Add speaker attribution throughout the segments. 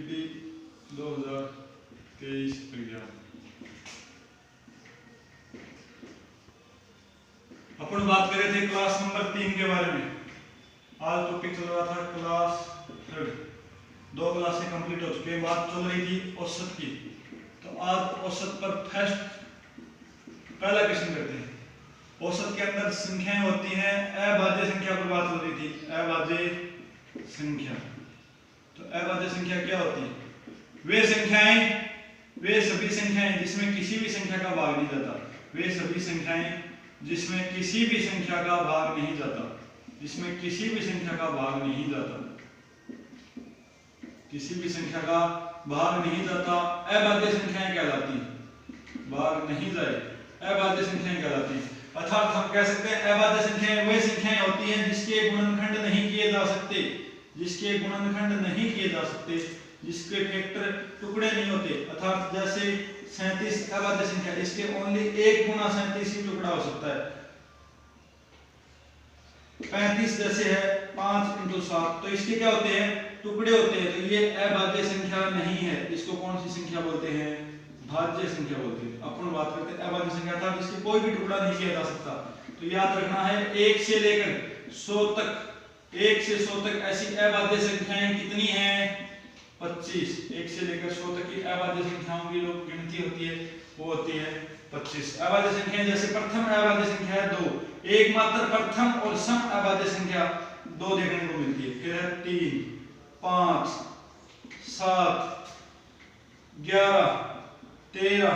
Speaker 1: CBT 2023 विज्ञान। अपन बात कर रहे थे क्लास नंबर 3 के बारे में। आज टॉपिक चल रहा था क्लास 3। 2 क्लासें कंप्लीट हो चुके हैं। बात चल रही थी औसत की। तो आज औसत पर फर्स्ट पहला क्वेश्चन करते हैं। औसत के अंदर संख्याएं होती हैं। अभाज्य संख्या पर बात हो रही थी। अभाज्य संख्या, तो अभाज्य संख्या क्या होती है? वे सभी संख्याएं जिसमें किसी भी संख्या का भाग नहीं जाता। वे सभी संख्याएं जिसमें किसी भी संख्या का भाग नहीं जाता। जिसमें किसी भी संख्या का भाग नहीं जाता। किसी भी संख्या का भाग नहीं जाता अभाज्य संख्याएं कहलाती हैं। भाग नहीं जाए अभाज्य संख्याएं कहलाती हैं। अर्थात हम कह सकते हैं अभाज्य संख्याएं वे संख्याएं होती हैं जिसके गुणनखंड नहीं किए जा सकते। जिसके गुणनखंड नहीं किए जा सकते, जिसके फैक्टर टुकड़े नहीं होते। अर्थात जैसे 37 अभाज्य संख्या, इसके ओनली 1 गुना 37 ही टुकड़ा हो सकता है। 35 जैसे है 5 × 7, तो इसके क्या होते हैं? टुकड़े होते हैं। तो ये अभाज्य संख्या नहीं है। इसको कौन सी संख्या बोलते हैं? भाज्य संख्या बोलते हैं। अपन बात करते हैं अभाज्य संख्या था जिसके कोई भी टुकड़ा नहीं किया जा सकता। तो याद रखना है 1 से लेकर 100 तक, 1 से 100 तक ऐसी अभाज्य संख्याएं कितनी हैं? 25। 1 से लेकर 100 तक की अभाज्य संख्याओं की जो गिनती होती है वो होती है 25। अभाज्य संख्याएं जैसे प्रथम अभाज्य संख्या है 2, एकमात्र प्रथम और सम अभाज्य संख्या 2 देखने को मिलती है। फिर है 3, 5, 7, 11, 13,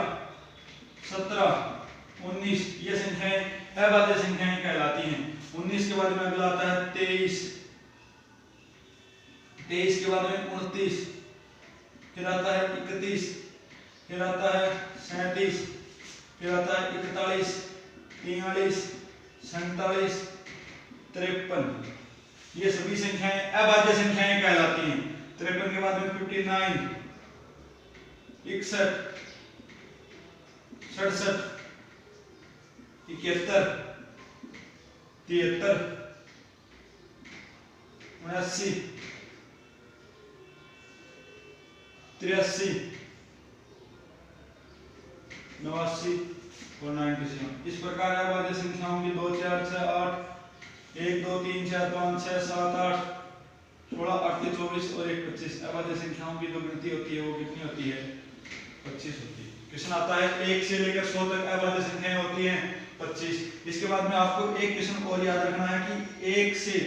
Speaker 1: 17, 19, ये संख्याएं अभाज्य संख्याएं कहलाती हैं। 19 के बाद में अगला आता है 23, 23 के बाद में 29, फिर आता है 31, फिर आता है 37, फिर आता है 41, 43, 47, 53। ये सभी संख्याएं अभाज्य संख्याएं कहलाती हैं। 53 के बाद में 59, 61, 67, 71, 73, 79, 83, 89 और 97। इस प्रकार अभाज्य संख्याओं की 2, 4, 6, 8, 1, 2, 3, 4, 5, 6, 7, 8, 16, 38, 24 और 1, 25 अभाज्य संख्याओं की जो गिनती होती है वो कितनी होती है? 25 होती है। क्वेश्चन आता है 1 से लेकर 100 तक अभाज्य संख्याएं होती हैं 25। इसके बाद में आपको एक क्वेश्चन और याद रखना है कि 1 से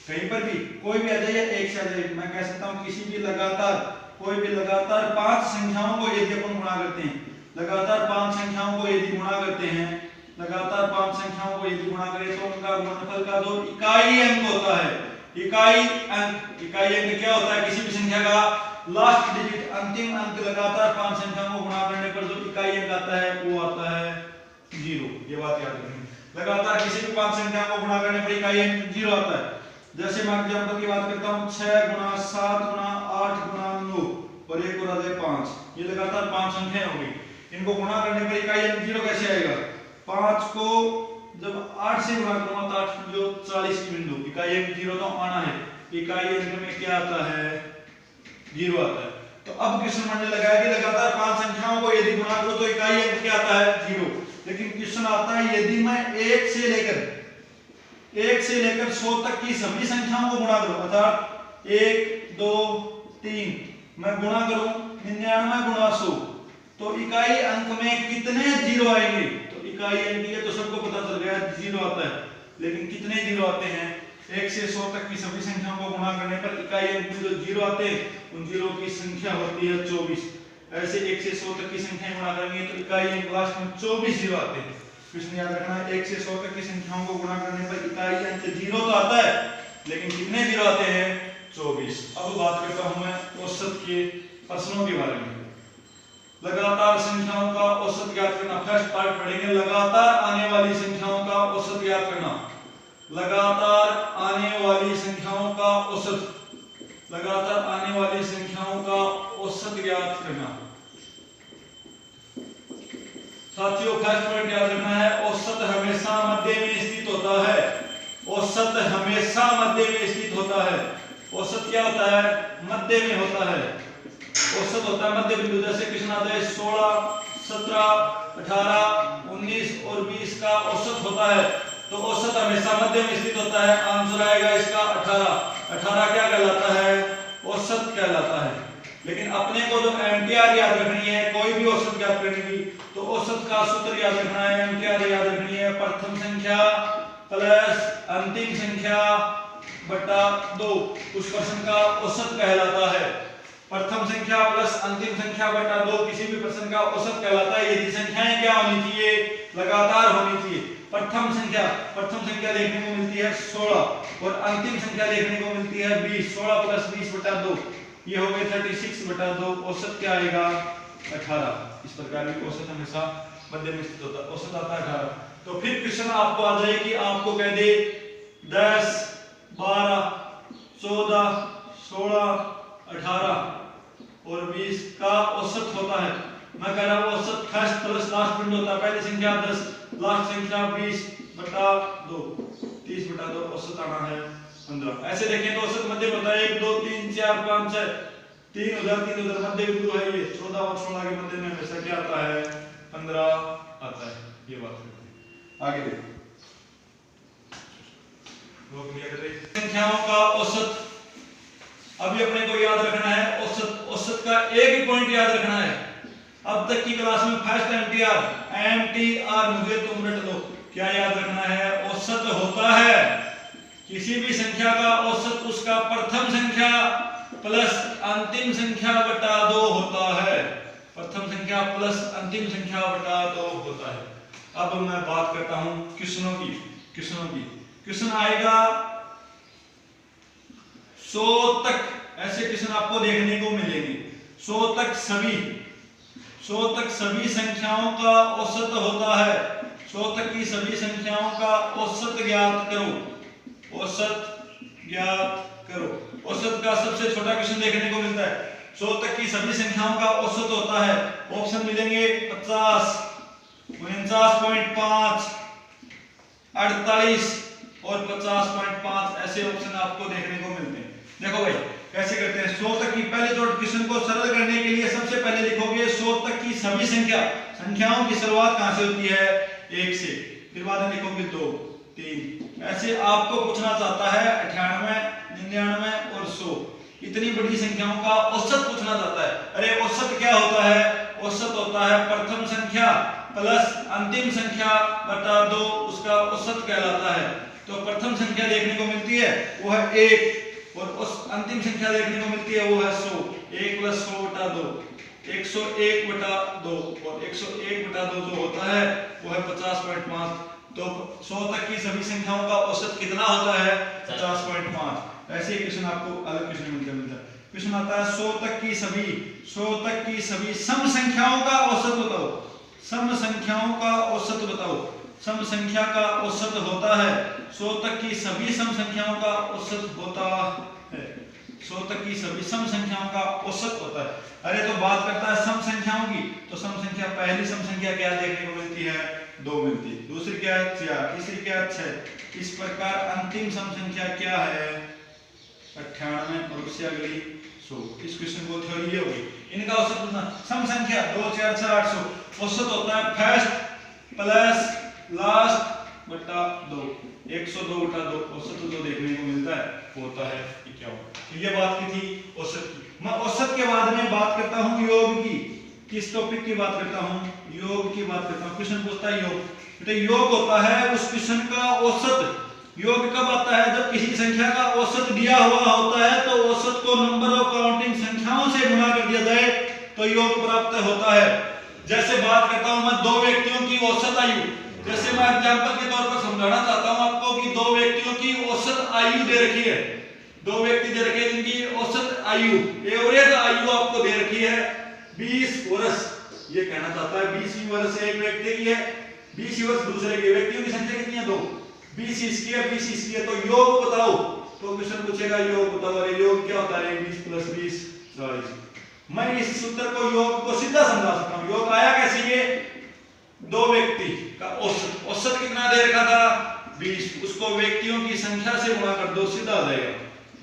Speaker 1: कहीं पर भी कोई भी आ जाए या 1 से आ जाए, मैं कह सकता हूं किसी भी लगातार कोई भी लगातार 5 संख्याओं को यदि अपन गुणा करते हैं, लगातार 5 संख्याओं को यदि गुणा करते हैं, लगातार 5 संख्याओं को यदि गुणा करें तो उनका गुणनफल का जो इकाई अंक होता है, इकाई अंक क्या होता है? किसी भी संख्या का लास्ट डिजिट, अंतिम अंक लगातार 5 संख्याओं को गुणा करने पर जो इकाई अंक आता है वो आता है 0। ये बात याद रखनी। लगातार किसी भी 5 संख्याओं को गुणा करने पर इकाई अंक 0 आता है। जैसे मैं एग्जांपल की बात करता हूं 6 × 7 × 8 × 9 और 1 और 5, ये लगातार 5 संख्याएं होंगी। इनको गुणा करने पर इकाई अंक 0 कैसे आएगा? 5 को जब 8 से गुणा करूंगा तो 8 जो 40 की बिंदु, इकाई अंक 0 तो आना है। इकाई अंक में क्या आता है? 0 आता है। तो अब क्वेश्चन बनने लगा है कि लगातार 5 संख्याओं को यदि गुणा करो तो इकाई अंक क्या आता है? 0। लेकिन क्वेश्चन आता है यदि मैं 1 से लेकर 100 तक की सभी संख्याओं को गुणा करूं, अर्थात 1, 2, 3 मैं गुणा करूं 99 × 100, तो इकाई अंक में कितने 0 आएंगे? तो इकाई अंक ये तो सबको पता चल गया 0 आता है। लेकिन कितने 0 आते हैं? 1 से 100 तक की सभी संख्याओं को गुणा करने पर इकाई अंक में जो 0 आते हैं उन 0 की संख्या होती है 24। ऐसे 1 से 100 तक की संख्याएं गुणा करेंगे तो इकाई अंक लास्ट में 24 0 आते हैं। क्वेश्चन याद रखना है 1 से 100 तक की संख्याओं को गुणा करने पर इकाई अंक 0 तो आता है, लेकिन कितने 0 आते हैं? 24। अब बात करता हूं मैं औसत के प्रश्नों के बारे में। लगातार संख्याओं का औसत ज्ञात करना। फर्स्ट पार्ट पढ़ेंगे, लगातार आने वाली संख्याओं का औसत ज्ञात करना। लगातार आने वाली संख्याओं का औसत, लगातार आने वाली संख्याओं का औसत ज्ञात करना। साथियों फर्स्ट पॉइंट याद रखना है, औसत हमेशा मध्य में स्थित होता है। औसत हमेशा मध्य में स्थित होता है। औसत क्या होता है? मध्य में होता है। औसत होता है मध्य बिंदु। जैसे क्वेश्चन आता है 16, 17, 18, 19 और 20 का औसत होता है, तो औसत हमेशा मध्य में स्थित होता है। आंसर आएगा इसका 18। 18 क्या कहलाता है? औसत कहलाता है। लेकिन अपने को जो एमटीआर याद रखनी है, कोई भी औसत याद करनी तो औसत का सूत्र याद रखना है, एमटीआर याद रखनी है, प्रथम संख्या प्लस अंतिम संख्या बटा 2 उस प्रश्न का औसत कहलाता है। प्रथम संख्या प्लस अंतिम संख्या बटा 2 किसी भी प्रश्न का औसत कहलाता है। यदि संख्याएं क्या होनी चाहिए? लगातार होनी चाहिए। प्रथम संख्या देखने को मिलती है 16 और अंतिम संख्या देखने को मिलती है 20। 16 प्लस 20 बटा 2 ये हो गए 36 बटा 2। औसत क्या आएगा? 18। इस प्रकार की औसत हमेशा मध्य में स्थित होता है, औसत आता है 18। तो फिर क्वेश्चन आपको आ जाए कि आपको कह दे 10, 12, 14, 16, 18 और 20 का औसत होता है। मैं कह रहा हूं औसत फर्स्ट प्लस लास्ट बिंदु होता है। पहली संख्या 10, लास्ट संख्या 20 बटा 2, 30 बटा 2, औसत आना है 15। ऐसे देखें तो औसत मध्य होता है 1, 2, 3, 4, 5, 6, 3 उधर मध्य बिंदु है। ये 14 और 16 के मध्य में हमेशा क्या आता है? 15 आता है। ये बात है। आगे देखो संख्याओं का औसत अभी अपने को याद रखना है। औसत का एक ही पॉइंट याद रखना है। अब तक की क्लास में फर्स्ट एमटीआर मुझे तुम रट लो। क्या याद रखना है? औसत होता है किसी भी संख्या का औसत उसका प्रथम संख्या प्लस अंतिम संख्या बटा 2 होता है। प्रथम संख्या प्लस अंतिम संख्या बटा 2 होता है। अब मैं बात करता हूं क्वेश्चनों की। क्वेश्चन आएगा 100 तक, ऐसे क्वेश्चन आपको देखने को मिलेंगे। 100 तक सभी संख्याओं का औसत होता है। 100 तक की सभी संख्याओं का औसत ज्ञात करो। औसत का सबसे छोटा क्वेश्चन देखने को मिलता है। 100 तक की सभी संख्याओं का औसत होता है। ऑप्शन मिलेंगे 50, 49.5, 48 और 50.5। ऐसे ऑप्शन आपको देखने को मिलते हैं। देखो भाई कैसे करते हैं। 100 तक की पहले तो क्वेश्चन को सरल करने के लिए सबसे पहले लिखोगे 100 तक की सभी संख्याओं की शुरुआत कहां से होती है? 1 से। फिर बाद में लिखोगे 2, 3। ऐसे आपको पूछना चाहता है 98, 99 और 100 इतनी बड़ी संख्याओं का औसत पूछना चाहता है। अरे औसत क्या होता है? औसत होता है प्रथम संख्या प्लस अंतिम संख्या बटा 2 उसका औसत कहलाता है। तो प्रथम संख्या देखने को मिलती है वो है 1 और उस अंतिम संख्या देखने को मिलती है वो है 100। 1 प्लस 100 बटा 2 101 बटा 2 और 101 बटा 2 जो होता है वो है 50.5। तो 100 तक की सभी संख्याओं का औसत कितना होता है? 50.5। ऐसे क्वेश्चन आपको अलग क्वेश्चन मिलता है। क्वेश्चन आता है 100 तक की सभी सम संख्याओं का औसत बताओ। सम संख्याओं का औसत बताओ। सम संख्या का औसत होता है 100 तक की सभी सम संख्याओं का औसत होता है। 100 तक की सभी सम संख्याओं का औसत होता है। अरे तो बात करता है सम संख्याओं की, तो सम संख्या पहली सम संख्या क्या देखने को मिलती है? 2 मिलती है। दूसरी क्या है? 4। तीसरी क्या है? 6। इस प्रकार अंतिम सम संख्या क्या है? 98 और उससे अगली 100। इस क्वेश्चन को थ्योरी होगी। इनका औसत पूछना। सम संख्या 2, 4, 6, 800 औसत होता है फर्स्ट प्लस लास्ट बटा 2। 102 बटा 2 औसत जो देखने को मिलता है वो होता है 51। ये बात की थी औसत की। मैं औसत के बाद में बात करता हूं योग की। किस टॉपिक की बात करता हूं? योग की बात करता हूं। क्वेश्चन पूछता है योग। बेटा योग होता है उस क्वेश्चन का औसत। योग कब आता है? जब किसी संख्या का औसत दिया हुआ होता है तो औसत को नंबर ऑफ काउंटिंग संख्याओं से गुणा कर दिया जाए तो योग प्राप्त होता है। जैसे बात करता हूं मैं 2 व्यक्तियों की औसत आयु। जैसे मैं एग्जांपल के तौर पर समझाना चाहता हूं आपको कि 2 व्यक्तियों की औसत आयु दे रखी है। 2 व्यक्ति दे रखे हैं जिनकी औसत आयु, एवरेज आयु आपको दे रखी है 20 वर्ष। ये कहना चाहता है 20 वर्ष एक व्यक्ति की है, 20 वर्ष दूसरे के। व्यक्तियों की संख्या कितनी है? 2। 20 इसकी है, 20 इसकी है। तो योग बताओ। तो क्वेश्चन पूछेगा योग बताओ। अरे योग क्या होता है? 20 प्लस 20 40। मैं इस सूत्र को योग को सीधा समझा सकता हूं। योग आया कैसे? ये 2 व्यक्ति का औसत कितना दे रखा था? 20। उसको व्यक्तियों की संख्या से गुणा कर दो, सीधा आ जाएगा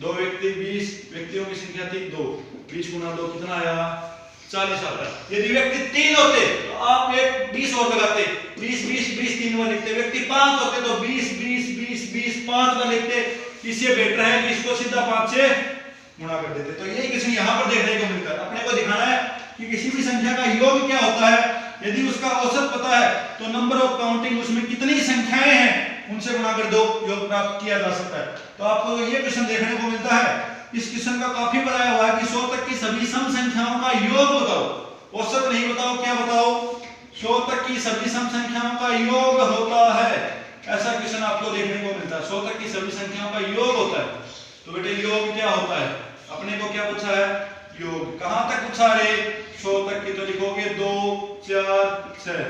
Speaker 1: 2 व्यक्ति 20 व्यक्तियों की संख्या थी 2, 20 गुना 2 कितना आया 40 आता है। यदि व्यक्ति 3 होते तो आप एक 20 और लगाते, 20 20 20 3 बार लिखते। व्यक्ति 5 होते तो 20 20 20 20 5 बार लिखते। इससे बेटर है कि इसको सीधा 5 से गुणा कर देते। तो यही क्वेश्चन यहाँ पर देखने को मिलता है। अपने को दिखाना है कि किसी भी संख्या का योग क्या होता है। यदि उसका औसत पता है तो नंबर ऑफ काउंटिंग उसमें कितनी संख्याएं हैं उनसे गुणा कर दो, योग प्राप्त किया जा सकता है। तो आपको ये क्वेश्चन देखने को मिलता है। इस क्वेश्चन का काफी बनाया हुआ है कि 100 तक की सभी सम संख्याओं का योग बताओ। औसत नहीं बताओ, क्या बताओ 100 तक की सभी सम संख्याओं का योग होता है। ऐसा क्वेश्चन आपको देखने को मिलता है। 100 तक की सभी संख्याओं का योग होता है। तो बेटे योग क्या होता है, अपने को क्या पूछा है योग। कहां तक पूछा है 100 तक की, तो लिखोगे 2 4 6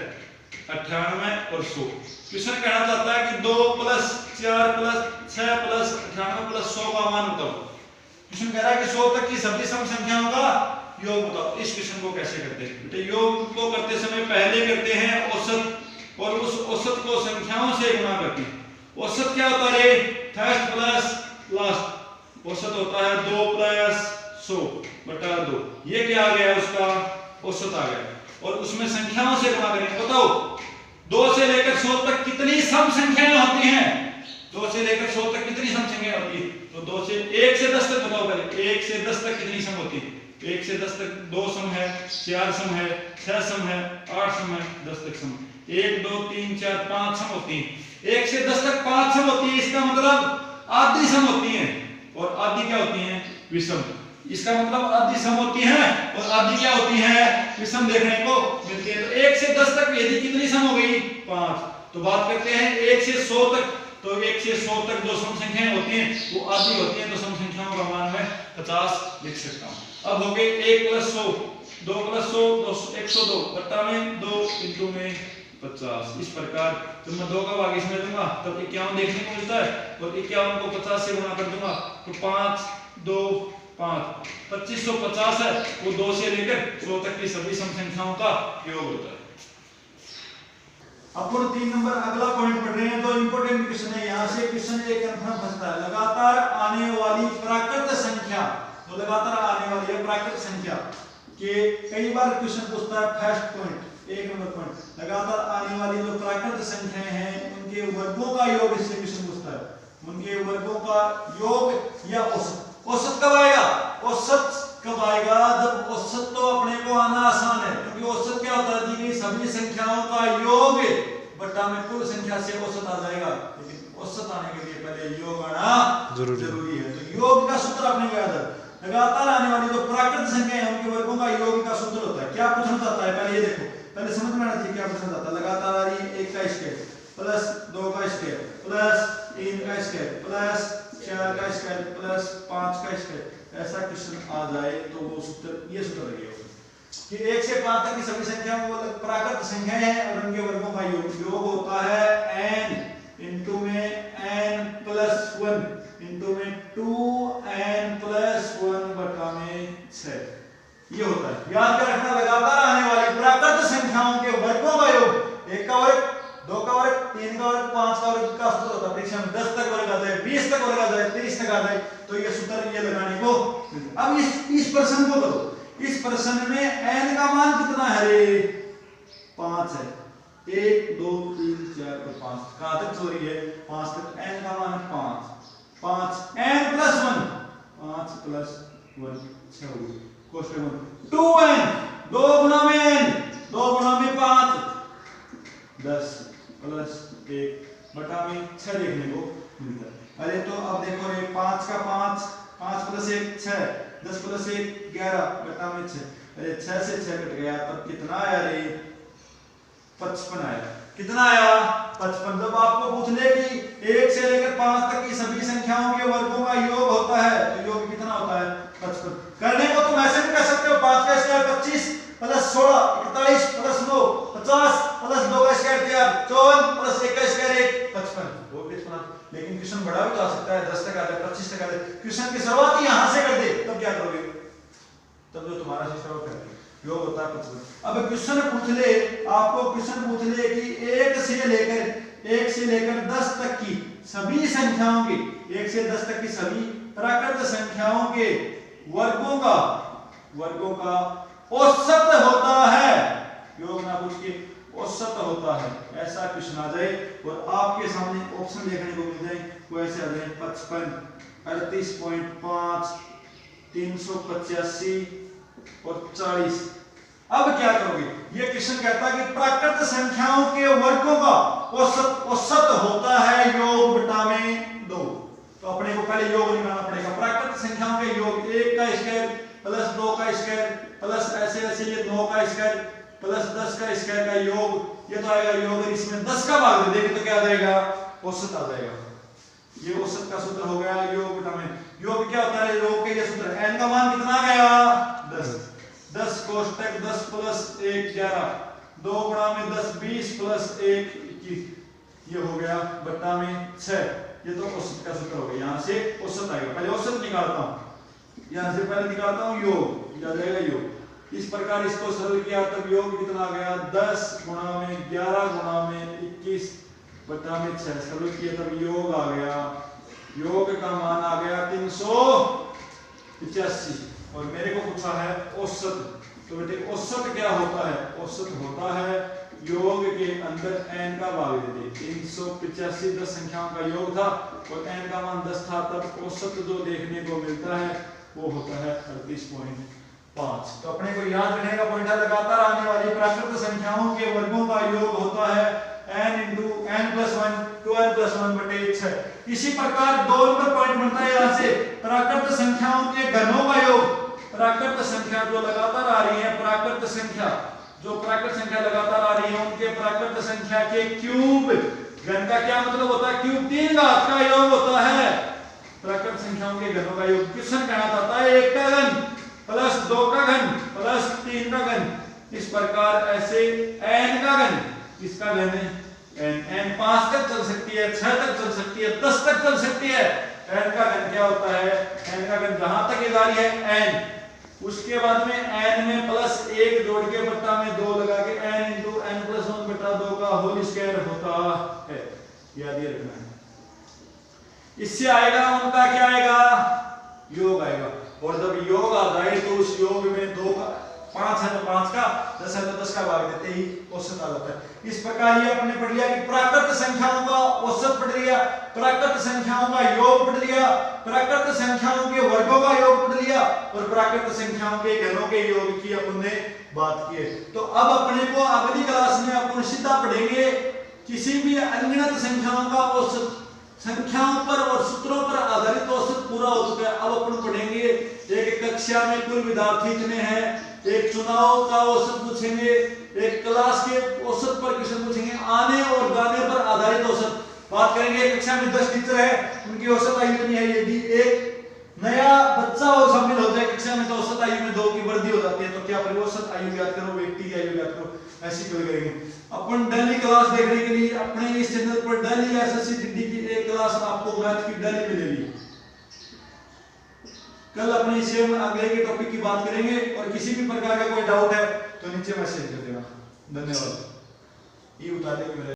Speaker 1: 98 और 100। क्वेश्चन कहना चाहता है कि 2 + 4 + 6 + 98 + 100 का मान बताओ। क्वेश्चन कह रहा है कि 100 तक की सभी सम संख्याओं का योग बताओ। इस क्वेश्चन को कैसे करते हैं बेटे, योग को करते समय पहले करते हैं औसत, और उस औसत को संख्याओं से गुणा करते हैं। औसत क्या होता है फर्स्ट प्लस लास्ट, औसत होता है 2 + 100 बटा 2। ये क्या आ गया उसका औसत आ गया, और उसमें संख्याओं से गुणा करेंगे। बताओ 2 से लेकर 100 तक कितनी सम संख्याएं होती हैं। 2 से लेकर 100 तक कितनी सम संख्याएं होती है, तो 2 से 1 से 10 तक बताओ पहले। 1 से 10 तक कितनी सम होती है। 1 से 10 तक 2 सम है, 4 सम है, 6 सम है, 8 सम है, 10 तक सम। 1 2 3 4 5 सम होती है। 1 से 10 तक 5 सम होती है, इसका मतलब आधी सम होती है। और आधी क्या होती है विषम। इसका मतलब आधी सम होती है और आधी क्या होती है विषम देखने को मिलती है। तो 1 से 10 तक यदि कितनी सम हो गई 5। तो बात करते हैं 1 से 100 तक, तो 1 से 100 तक जो सम संख्याएं होती हैं वो आधी होती हैं। तो सम संख्याओं का मान मैं 50 लिख सकता हूं। अब हो गए 1 + 100 2 + 100 102 बट्टा में 2 इंटू में 50। इस प्रकार जब मैं 2 का भाग इसमें दूंगा तब 51 देखने को मिलता है, और 51 को 50 से गुणा कर दूंगा तो 5 2 5 2550 है। वो 2 से लेकर 100 तक की सभी सम संख्याओं का योग होता है। अपन 3 नंबर अगला पॉइंट पढ़ रहे हैं। तो इंपॉर्टेंट क्वेश्चन है, यहां से क्वेश्चन एक कंफर्म फंसता है। लगातार आने वाली प्राकृत संख्या, तो लगातार आने वाली है प्राकृत संख्या के कई बार क्वेश्चन पूछता है। फर्स्ट पॉइंट 1 नंबर पॉइंट, लगातार आने वाली जो प्राकृत संख्याएं हैं उनके वर्गों का योग इससे क्वेश्चन पूछता है। उनके वर्गों का योग या औसत। औसत कब आएगा, औसत कब आएगा जब औसत तो अपने को आना आसान है, क्योंकि औसत क्या होता है दी गई सभी संख्याओं का योग बट्टा में कुल संख्या से औसत आ जाएगा। लेकिन औसत आने के लिए पहले योग आना जरूरी है। तो योग का सूत्र अपने को याद है। लगातार आने वाली जो प्राकृत संख्याएं हैं उनके वर्गों का योग का सूत्र होता है। क्या पूछना चाहता है पहले ये देखो, पहले समझ में आना चाहिए क्या पूछना चाहता है। लगातार आ रही 1 का स्क्वायर प्लस 2 का स्क्वायर प्लस 3 का स्क्वायर प्लस 4 का स्क्वायर प्लस 5 का स्क्वायर, ऐसा क्वेश्चन आ जाए तो वो सूत्र ये सूत्र लगेगा कि 1 से 5 तक की सभी संख्याएं वो प्राकृत संख्याएं हैं और उनके वर्गों का योग होता है n इंटू में n प्लस 1 इंटू में 2n प्लस 1 बटा में 6। ये होता है। याद कर रखना लगातार आने वाली प्राकृत संख्याओं के वर्गों का योग, 1 का वर्ग 2 का वर्ग 3 का वर्ग 5 का वर्ग का सूत्र होता है। परीक्षा में 10 तक वर्ग आ जाए, 20 तक वर्ग आ जाए, 30 तक आ जाए तो ये सूत्र ये लगाने को। अब इस प्रश्न को करो। इस प्रश्न में n का मान कितना है रे 5 है। 1 2 3 4 और 5 कहां तक चोरी है 5 तक। n का मान है 5 n plus 1 5 plus 1 6 question 2n 2 गुना में n 2 गुना में 5 10 प्लस 1 बटा में 6 देखने को मिलता है। अरे तो अब देखो रे 5 का 5 प्लस 1 6 10 प्लस 1 11 बटा में 6। अरे 6 से 6 कट गया तब कितना आया रे 55 आया। कितना आया 55। जब आपको पूछ ले कि 1 से लेकर 5 तक की सभी संख्याओं के वर्गों का योग होता है तो योग कितना होता है 55। करने को तुम ऐसे भी कर सकते हो 5 का स्क्वायर 25 प्लस 16 41 प्लस 9 50 प्लस 2 का स्क्वायर 54 प्लस 1 का स्क्वायर 1 55। वो भी इतना, लेकिन क्वेश्चन बड़ा भी तो आ सकता है 10 तक आ जाए 25 तक आ जाए। क्वेश्चन की शुरुआत ही यहां से कर दे तब क्या करोगे, तब जो तुम्हारा सिस्टम कर दे योग होता है 55। अब क्वेश्चन पूछ ले, आपको क्वेश्चन पूछ ले कि 1 से लेकर 10 तक की सभी संख्याओं की 1 से 10 तक की सभी प्राकृत संख्याओं के वर्गों का औसत होता है, योग ना पूछ के औसत होता है, ऐसा क्वेश्चन आ जाए और आपके सामने ऑप्शन देखने को मिल जाए, वो ऐसे आ जाए 55, 38.5, 385 और 40। अब क्या करोगे? ये क्वेश्चन कहता है कि प्राकृत संख्याओं के वर्गों का औसत होता है योग बटा में 2। तो अपने को पहले योग निकालना पड़ेगा। प्राकृत संख्याओं के योग 1 का स्क्वायर प्लस 2 का स्क्वायर प्लस ऐसे ऐसे ये 9 का स्क्वायर प्लस 10 का स्क्वायर का योग, ये तो आएगा योग, और इसमें 10 का भाग दे देंगे तो क्या आ जाएगा? औसत आ जाएगा। ये औसत का सूत्र हो गया योग बटा में। योग क्या होता है? योग के ये सूत्र n का मान कितना आ गया? 10। 10 कोष्टक 10 प्लस 1 11, 2 गुणा में 10 20 प्लस 1 21, ये हो गया बटा में 6। ये तो औसत का सूत्र हो गया। यहाँ से औसत आएगा। पहले औसत निकालता हूँ, यहाँ से पहले निकालता हूँ योग, ये आ जाएगा योग। इस प्रकार इसको सरल किया तब योग कितना आ गया? 10 गुणा में 11 गुणा में 21 बटा में 6। सरल किया तब योग आ गया, योग का मान आ गया 385। और मेरे को पूछा है औसत, तो बेटे औसत क्या होता है? औसत होता है योग के अंदर n का भाग दे दे। 385 10 संख्याओं का योग था और n का मान 10 था, तब औसत जो देखने को मिलता है वो होता है 38.5। तो अपने को याद रखने का पॉइंट है, लगातार आने वाली प्राकृत संख्याओं के वर्गों का योग होता है n × n + 1 2n + 1 बटे 6। इसी प्रकार 2 नंबर पॉइंट बनता है यहाँ से प्राकृत संख्याओं के घनों का योग। प्राकृत संख्या जो लगातार आ रही है, प्राकृत संख्या जो प्राकृत संख्या लगातार आ रही है, उनके प्राकृत संख्या के क्यूब। घन का क्या मतलब होता है? क्यूब 3 घात का योग होता है। प्राकृत संख्याओं के घनों का योग क्वेश्चन कहना चाहता है 1 का घन प्लस 2 का घन प्लस 3 का घन। इस प्रकार ऐसे n का घन, किसका घन है? n 5 तक चल सकती है, 6 तक चल सकती है, 10 तक चल सकती है। n का घन क्या होता है? n का घन जहां तक ये जारी है n, उसके बाद में n में प्लस 1 जोड़ के बट्टा में 2 लगा के n × n + 1 बटा 2 का होल स्क्वायर होता है। याद ये रखना है। इससे आएगा उनका क्या आएगा? योग आएगा। और जब योग आ जाए तो उस योग में 2 का 5 है तो 5 का, 10 है तो 10 का भाग देते ही औसत आ जाता है। इस प्रकार ये आपने पढ़ लिया कि प्राकृत संख्याओं का औसत पढ़ लिया, प्राकृत संख्याओं का योग पढ़ लिया, प्राकृत संख्याओं के वर्गों का योग पढ़ लिया और प्राकृत संख्याओं के घनों के योग की अपन ने बात की है। तो अब अपने को अगली क्लास में अपन सीधा पढ़ेंगे किसी भी अनगिनत संख्याओं का औसत, संख्याओं पर और सूत्रों पर आधारित औसत पूरा हो चुका है। अब अपन पढ़ेंगे एक कक्षा में कुल विद्यार्थी कितने हैं, एक चुनाव का औसत पूछेंगे, एक क्लास के औसत पर क्वेश्चन पूछेंगे, आने और जाने पर आधारित औसत बात करेंगे। कक्षा में 10 टीचर है, उनकी औसत आयु कितनी है? यदि एक नया बच्चा और शामिल हो जाए कक्षा में तो औसत आयु में 2 की वृद्धि हो जाती है। तो क्या करें? औसत आयु ज्ञात करो, व्यक्ति की आयु ज्ञात करो, ऐसी क्यों करेंगे। अपन डेली क्लास देखने के लिए अपने इस चैनल पर डेली एसएससी हिंदी की एक क्लास आपको मैथ की डेली मिलेगी। कल अपने इसे आगे के टॉपिक की बात करेंगे और किसी भी प्रकार का कोई डाउट है तो नीचे मैसेज कर देना। धन्यवाद। ये बता दें।